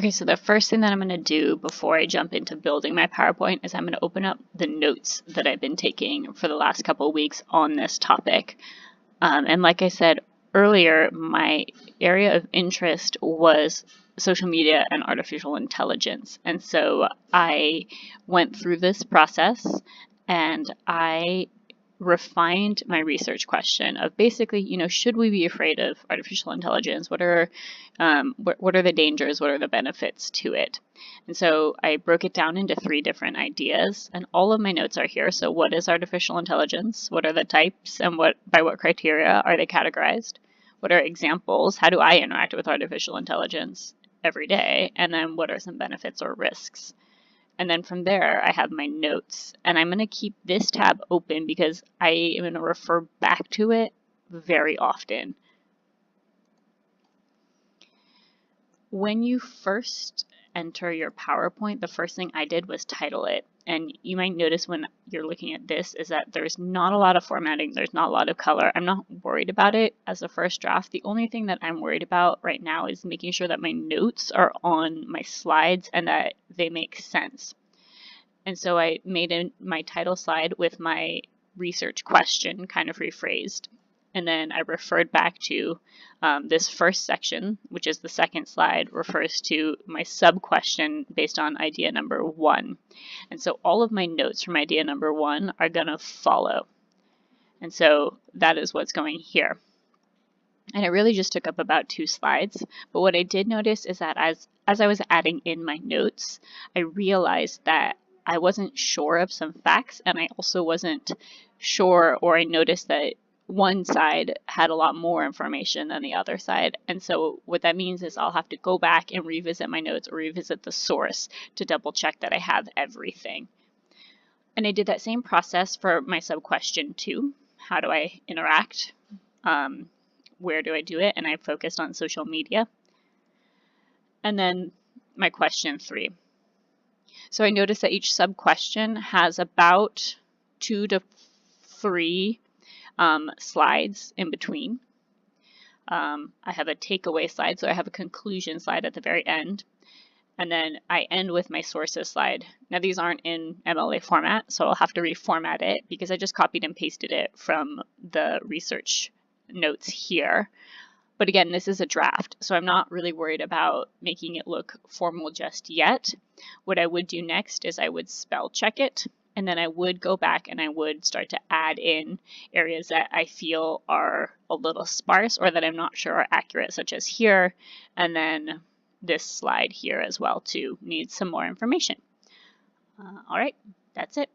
Okay, so the first thing that I'm going to do before I jump into building my PowerPoint is I'm going to open up the notes that I've been taking for the last couple of weeks on this topic. And like I said earlier, my area of interest was social media and artificial intelligence. And so I went through this process and I refined my research question of basically, should we be afraid of artificial intelligence? What are the dangers? What are the benefits to it? And so I broke it down into 3 different ideas, and all of my notes are here. So what is artificial intelligence? What are the types, and by what criteria are they categorized? What are examples? How do I interact with artificial intelligence every day? And then what are some benefits or risks? And then from there, I have my notes. And I'm going to keep this tab open because I am going to refer back to it very often. When you first enter your PowerPoint, the first thing I did was title it. And you might notice when you're looking at this is that there's not a lot of formatting, there's not a lot of color. I'm not worried about it as a first draft. The only thing that I'm worried about right now is making sure that my notes are on my slides and that they make sense. And so I made my title slide with my research question kind of rephrased. And then I referred back to this first section, which is the second slide, refers to my sub-question based on idea number 1. And so all of my notes from idea number 1 are going to follow. And so that is what's going here. And it really just took up about 2 slides. But what I did notice is that as I was adding in my notes, I realized that I wasn't sure of some facts, and I also wasn't sure, or I noticed that one side had a lot more information than the other side. And so what that means is I'll have to go back and revisit my notes or revisit the source to double check that I have everything. And I did that same process for my sub-question 2. How do I interact? Where do I do it? And I focused on social media. And then my question 3. So I noticed that each sub-question has about 2 to 3 slides in between. I have a takeaway slide, so I have a conclusion slide at the very end. And then I end with my sources slide. Now these aren't in MLA format, so I'll have to reformat it because I just copied and pasted it from the research notes here. But again, this is a draft, so I'm not really worried about making it look formal just yet. What I would do next is I would spell check it, and then I would go back and I would start to add in areas that I feel are a little sparse or that I'm not sure are accurate, such as here, and then this slide here as well too needs some more information. All right, that's it.